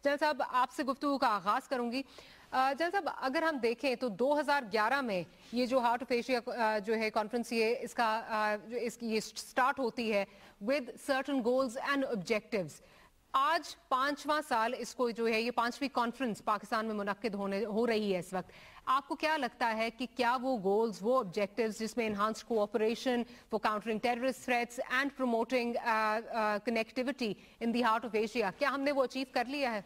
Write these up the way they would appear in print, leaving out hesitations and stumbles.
General صاحب آپ سے گفتگو کا آغاز کروں گی. جنرل صاحب اگر ہم دیکھیں تو 2011 میں یہ جو ہارٹ آف ایشیا جو ہے کانفرنس یہ سٹارٹ ہوتی ہے with certain goals and objectives. آج 5واں سال اس کو جو ہے یہ 5ویں کانفرنس پاکستان میں منعقد ہو رہی ہے اس وقت. آپ کو کیا لگتا ہے کہ کیا وہ گولز وہ آبجیکٹیوز جس میں enhanced cooperation for countering terrorist threats and promoting connectivity in the heart of Asia, کیا ہم نے وہ اچیو کر لیا ہے؟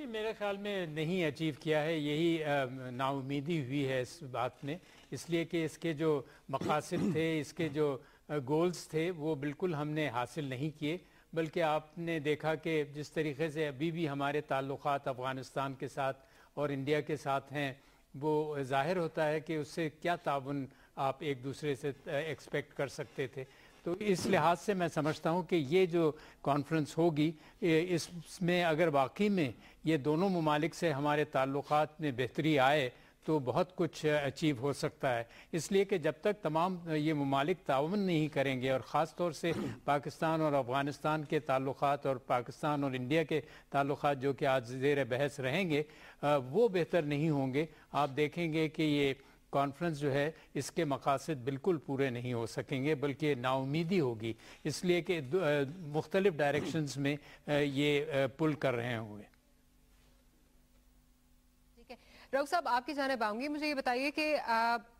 میرے خیال میں نہیں اچیو کیا ہے. یہی نا امیدی ہوئی ہے اس بات میں, اس لیے کہ اس کے جو مقاصد تھے, اس کے جو گولز تھے وہ بالکل ہم نے حاصل نہیں کیے. بلکہ آپ نے دیکھا کہ جس طریقے سے ابھی بھی ہمارے تعلقات افغانستان کے ساتھ اور انڈیا کے ساتھ ہیں, وہ ظاہر ہوتا ہے کہ اس سے کیا تعاون آپ ایک دوسرے سے ایکسپیکٹ کر سکتے تھے. تو اس لحاظ سے میں سمجھتا ہوں کہ یہ جو کانفرنس ہوگی اس میں اگر واقعی میں یہ دونوں ممالک سے ہمارے تعلقات میں بہتری آئے تو بہت کچھ اچیو ہو سکتا ہے. اس لیے کہ جب تک تمام یہ ممالک تعاون نہیں کریں گے, اور خاص طور سے پاکستان اور افغانستان کے تعلقات اور پاکستان اور انڈیا کے تعلقات جو کہ آج زیر بحث رہیں گے, وہ بہتر نہیں ہوں گے. آپ دیکھیں گے کہ یہ کانفرنس جو ہے اس کے مقاصد بالکل پورے نہیں ہو سکیں گے, بلکہ نا امیدی ہوگی, اس لیے کہ مختلف ڈائریکشنز میں یہ پل کر رہے ہوں گے. رؤف صاحب آپ کی جانب آؤں گی. مجھے یہ بتائیے کہ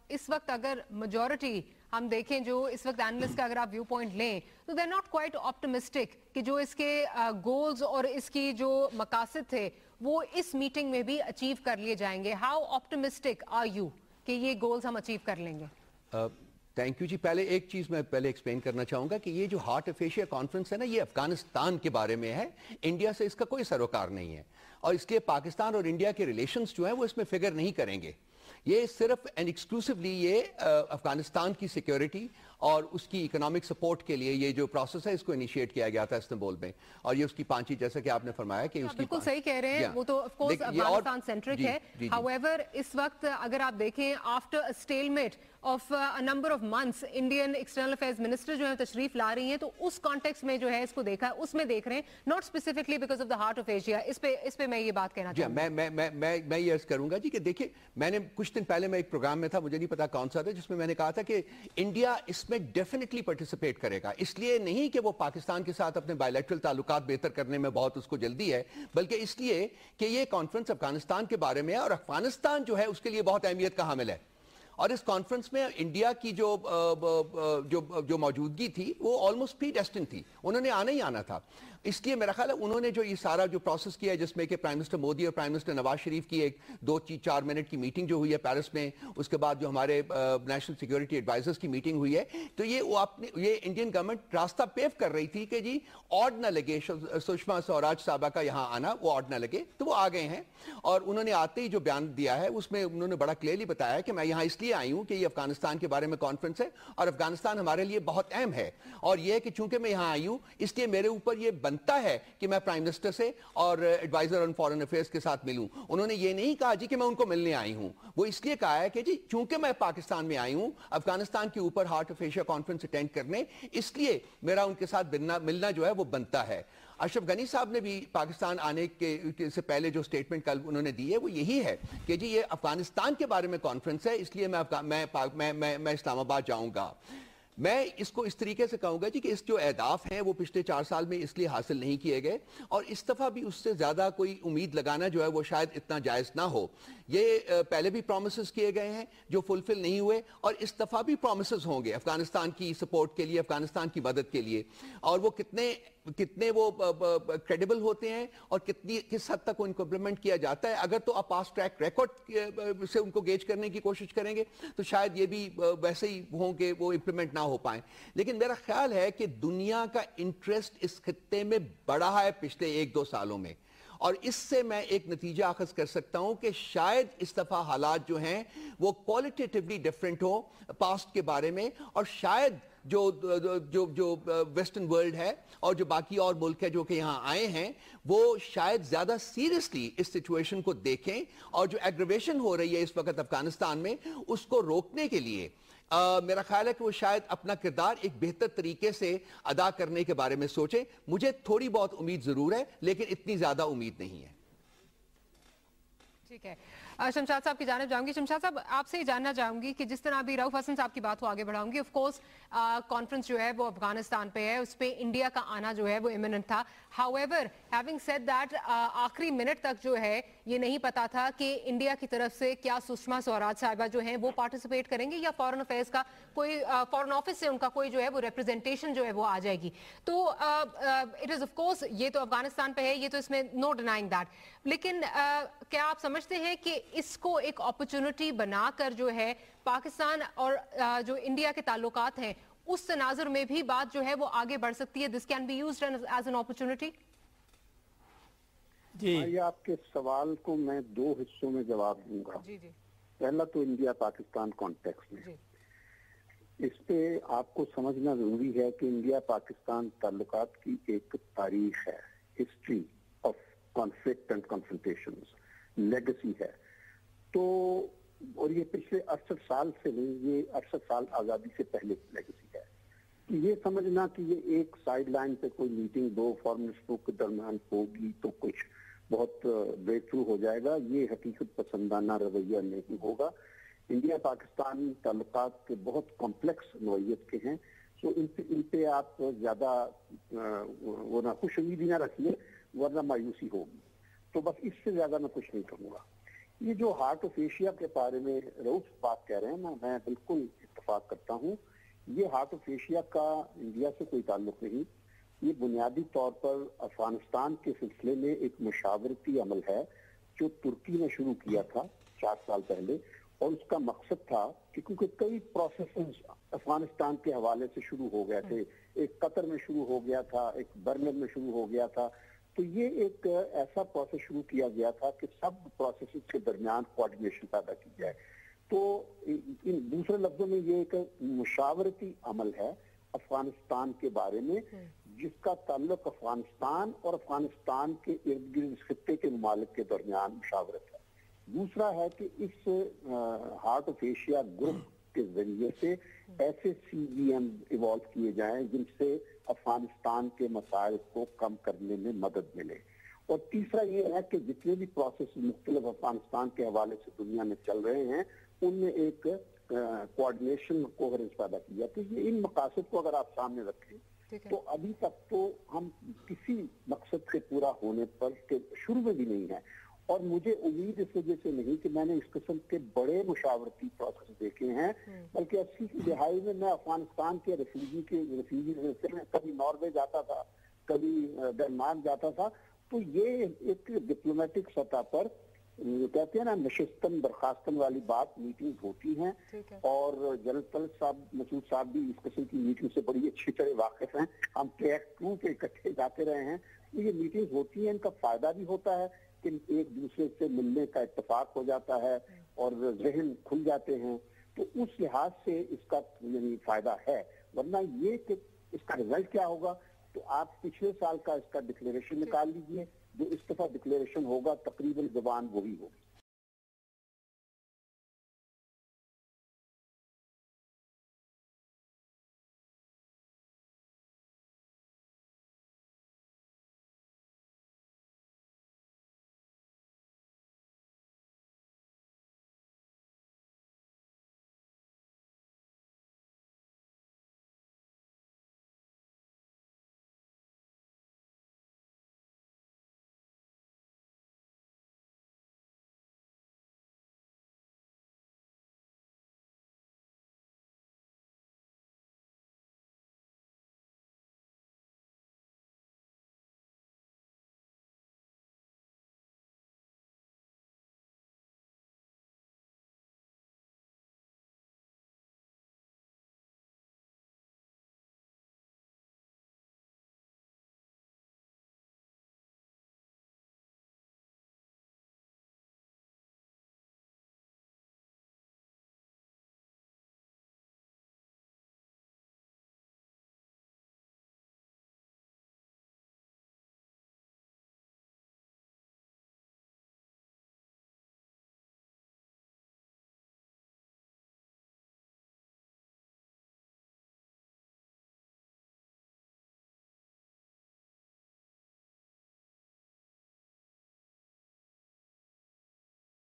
اس وقت اگر میجورٹی ہم دیکھیں جو اس وقت اینالسٹ کا اگر آپ ویو پوائنٹ لیں تو they are not quite optimistic کہ جو اس کے گولز اور اس کی جو مقاصد تھے وہ اس میٹنگ میں بھی اچیو کر لیے جائیں گے. ہاؤ آپٹمسٹک آر یو کہ یہ گولز ہم اچیو کر لیں گے؟ تھینک یو جی. پہلے ایک چیز میں ایکسپلین کرنا چاہوں گا کہ یہ جو ہارٹ آف ایشیا کانفرنس ہے نا, یہ افغانستان کے بارے میں ہے, انڈیا سے اس کا کوئی سروکار نہیں ہے, اور اس کے پاکستان اور انڈیا کے ریلیشنز جو ہیں وہ اس میں فگر نہیں کریں گے. یہ صرف اینڈ ایکسکلوسیولی یہ افغانستان کی سیکیورٹی اور اس کی اکنامک سپورٹ کے لیے یہ جو پروسیس ہے اس کو انیشیٹ کیا گیا تھا استنبول میں, اور یہ اس کی پانچی جیسا کہ آپ نے فرمایا کہ اس کی بالکل صحیح کہہ رہے ہیں, وہ تو آف کورس افغانستان سینٹرک ہے. However اس وقت اگر آپ دیکھیں after a stalemate of a number of months Indian external affairs minister جو ہے تشریف لا رہی ہیں, تو اس کانٹیکس میں جو ہے اس کو دیکھا ہے, اس میں دیکھ رہے ہیں, not specifically because of the heart of Asia. اس پہ میں یہ بات کہنا چاہوں گا. میں یہ عرض کروں گا جی کہ دیکھیں, میں نے کچھ دن پہلے میں ایک پروگرام میں تھا, مجھے نہیں پتا کون سا تھا, جس میں میں نے کہا تھا کہ انڈیا اس میں ڈیفینیٹلی پارٹیسپیٹ کرے گا. اس لیے نہیں کہ وہ پاکستان کے ساتھ اپنے بائیلیٹرل تعلقات بہتر کرنے میں بہت اس کو جلدی ہے, بلکہ اس لیے کہ یہ کانفرنس افغانستان کے بارے میں ہے, اور افغانستان جو ہے اس کے لیے بہت اہمیت کا حامل ہے. اور اس کانفرنس میں انڈیا کی جو موجودگی تھی وہ آلموسٹ پری ڈیسٹنڈ تھی, انہوں نے آنا ہی آنا تھا. اس لیے میرا خیال ہے انہوں نے جو یہ سارا جو پروسیس کیا ہے, جس میں کہ پرائم منسٹر مودی اور پرائم منسٹر نواز شریف کی ایک 2-4 منٹ کی میٹنگ جو ہوئی ہے پیرس میں, اس کے بعد جو ہمارے نیشنل سیکیورٹی ایڈوائزرز کی میٹنگ ہوئی ہے, تو یہ انڈین گورنمنٹ راستہ پیو کر رہی تھی کہ جی آڈ نہ لگے سشما سوراج صاحبہ کا یہاں آنا, وہ آڈ نہ لگے. تو وہ آ گئے ہیں, اور انہوں نے آتے ہی جو بیان دیا ہے اس میں انہوں نے بڑا کلیئرلی بتایا کہ میں یہاں اس لیے آئی ہوں کہ یہ افغانستان کے بارے میں کانفرنس ہے, اور افغانستان ہمارے لیے بہت اہم ہے, اور یہ کہ چونکہ میں یہاں آئی ہوں اس لیے میرے اوپر یہ بنتا ہے کہ میں پرائم منسٹر سے اور ایڈوائزر آن فارن افیئرز کے ساتھ ملوں. انہوں نے یہ نہیں کہا جی کہ میں ان کو ملنے آئی ہوں, وہ اس لیے کہا ہے کہ جی چونکہ میں پاکستان میں آئی ہوں افغانستان کے اوپر heart of Asia conference attend کرنے, اس لیے میرا ان کے ساتھ ملنا جو ہے وہ بنتا ہے. اشرف غنی صاحب نے بھی پاکستان آنے کے سے پہلے جو سٹیٹمنٹ کل انہوں نے دی ہے وہ یہی ہے کہ جی یہ افغانستان کے بارے میں کانفرنس ہے, اس لیے میں اسلام آباد جاؤں گا. میں اس کو اس طریقے سے کہوں گا جی کہ اس جو اہداف ہیں وہ پچھلے 4 سال میں اس لیے حاصل نہیں کیے گئے, اور اس دفعہ بھی اس سے زیادہ کوئی امید لگانا جو ہے وہ شاید اتنا جائز نہ ہو. یہ پہلے بھی پرومسز کیے گئے ہیں جو فلفل نہیں ہوئے, اور اس دفعہ بھی پرومسز ہوں گے افغانستان کی سپورٹ کے لیے, افغانستان کی مدد کے لیے, اور وہ کتنے وہ کریڈیبل ہوتے ہیں اور کس حد تک ان کو امپلیمنٹ کیا جاتا ہے. اگر تو آپ پاس ٹریک ریکارڈ سے ان کو گیج کرنے کی کوشش کریں گے تو شاید یہ بھی ویسے ہی ہوں کہ وہ امپلیمنٹ نہ ہو پائیں. لیکن میرا خیال ہے کہ دنیا کا انٹرسٹ اس خطے میں بڑھا ہے پچھلے 1-2 سالوں میں, اور اس سے میں ایک نتیجہ اخذ کر سکتا ہوں کہ شاید اس دفعہ حالات جو ہیں وہ کوالٹیٹیولی ڈیفرنٹ ہو پاسٹ کے بارے میں, اور شاید جو ویسٹرن ورلڈ ہے اور جو باقی اور ملک ہے جو کہ یہاں آئے ہیں وہ شاید زیادہ سیریسلی اس سچویشن کو دیکھیں, اور جو ایگریویشن ہو رہی ہے اس وقت افغانستان میں اس کو روکنے کے لیے میرا خیال ہے کہ وہ شاید اپنا کردار ایک بہتر طریقے سے ادا کرنے کے بارے میں سوچیں. مجھے تھوڑی بہت امید ضرور ہے لیکن اتنی زیادہ امید نہیں ہے. ٹھیک ہے, شمشاد صاحب کی جانب جاؤں گی. شمشاد صاحب آپ سے ہی جاننا چاہوں گی کہ جس طرح ابھی رؤف حسن صاحب کی بات کو آگے بڑھاؤں گی, آف کورس کانفرنس جو ہے وہ افغانستان پہ ہے, اس پہ انڈیا کا آنا جو ہے وہ امیمنٹ تھا. How ever having said that آخری منٹ تک جو ہے یہ نہیں پتا تھا کہ انڈیا کی طرف سے کیا سشما سوراج صاحبہ جو ہیں وہ پارٹیسپیٹ کریں گے یا فارن افیئرس کا کوئی فارن آفس سے ان کا کوئی جو ہے وہ ریپرزنٹیشن جو ہے وہ آ جائے گی. تو اٹ از آف کورس یہ تو افغانستان پہ ہے, یہ تو اس میں نو ڈینائنگ دیٹ, لیکن کیا آپ سمجھتے ہیں کہ اس کو ایک اپرچونٹی بنا کر جو ہے پاکستان اور جو انڈیا کے تعلقات ہیں اس تناظر میں بھی بات جو ہے وہ آگے بڑھ سکتی ہے؟ This can be used as an opportunity. جی, آپ کے سوال کو میں دو حصوں میں جواب دوں گا. جی جی, پہلا تو انڈیا پاکستان کانٹیکس میں, اس پہ آپ کو سمجھنا ضروری ہے کہ انڈیا پاکستان تعلقات کی ایک تاریخ ہے, history of conflict and confrontations, legacy ہے. تو اور یہ پچھلے 68 سال سے نہیں, یہ 68 سال آزادی سے پہلے کی لیگسی ہے. یہ سمجھنا کہ یہ ایک سائیڈ لائن پہ کوئی میٹنگ دو فارن منسٹروں کے درمیان ہوگی تو کچھ بہت بریک تھرو ہو جائے گا, یہ حقیقت پسندانہ رویہ نہیں ہوگا. انڈیا پاکستان تعلقات کے بہت کمپلیکس نوعیت کے ہیں, سو ان پہ آپ زیادہ وہ نہ خوش امیدی نہ رکھیے ورنہ مایوسی ہوگی. تو بس اس سے زیادہ میں کچھ نہیں کہوں گا. یہ جو ہارٹ آف ایشیا کے بارے میں رؤف بات کہہ رہے ہیں, میں بالکل اتفاق کرتا ہوں. یہ ہارٹ آف ایشیا کا انڈیا سے کوئی تعلق نہیں. یہ بنیادی طور پر افغانستان کے سلسلے میں ایک مشاورتی عمل ہے جو ترکی نے شروع کیا تھا 4 سال پہلے, اور اس کا مقصد تھا کہ کیونکہ کئی پروسیسز افغانستان کے حوالے سے شروع ہو گئے تھے, ایک قطر میں شروع ہو گیا تھا, ایک برلن میں شروع ہو گیا تھا, تو یہ ایک ایسا پروسیس شروع کیا گیا تھا کہ سب پروسیسز کے درمیان کوآرڈینیشن پیدا کی جائے. تو ان دوسرے لفظوں میں یہ ایک مشاورتی عمل ہے افغانستان کے بارے میں جس کا تعلق افغانستان اور افغانستان کے ارد گرد خطے کے ممالک کے درمیان مشاورت ہے. دوسرا ہے کہ اس ہارٹ آف ایشیا گروپ کے ذریعے سے ایسے سی جی ایم ایوالو کیے جائیں جن سے افغانستان کے مسائل کو کم کرنے میں مدد ملے. اور تیسرا یہ ہے کہ جتنے بھی پروسیس مختلف افغانستان کے حوالے سے دنیا میں چل رہے ہیں ان میں ایک کوآرڈینیشن کوہرنس پیدا کیا. تو یہ ان مقاصد کو اگر آپ سامنے رکھیں تو ابھی تک تو ہم کسی مقصد کے پورا ہونے پر شروع میں بھی نہیں ہے. اور مجھے امید اس وجہ سے نہیں کہ میں نے اس قسم کے بڑے مشاورتی پروسیس دیکھے ہیں, بلکہ 80 کی دہائی میں میں افغانستان کے ریفیوجی میں کبھی ناروے جاتا تھا, کبھی ڈنمارک جاتا تھا. تو یہ ایک ڈپلومیٹک سطح پر کہتے ہیں نا نشستن برخاستن والی بات, میٹنگ ہوتی ہیں, اور جنرل طلعت صاحب مسعود صاحب بھی اس قسم کی میٹنگ سے بڑی اچھی طرح واقف ہیں. ہم ٹریک 2 پہ اکٹھے جاتے رہے ہیں. یہ میٹنگ ہوتی ہیں, ان کا فائدہ بھی ہوتا ہے کہ ایک دوسرے سے ملنے کا اتفاق ہو جاتا ہے اور ذہن کھل جاتے ہیں. تو اس لحاظ سے اس کا یعنی فائدہ ہے. ورنہ یہ کہ اس کا رزلٹ کیا ہوگا, تو آپ پچھلے سال کا اس کا ڈکلیریشن نکال لیجئے, جو اس دفعہ ڈکلیریشن ہوگا تقریباً زبان وہی ہوگی.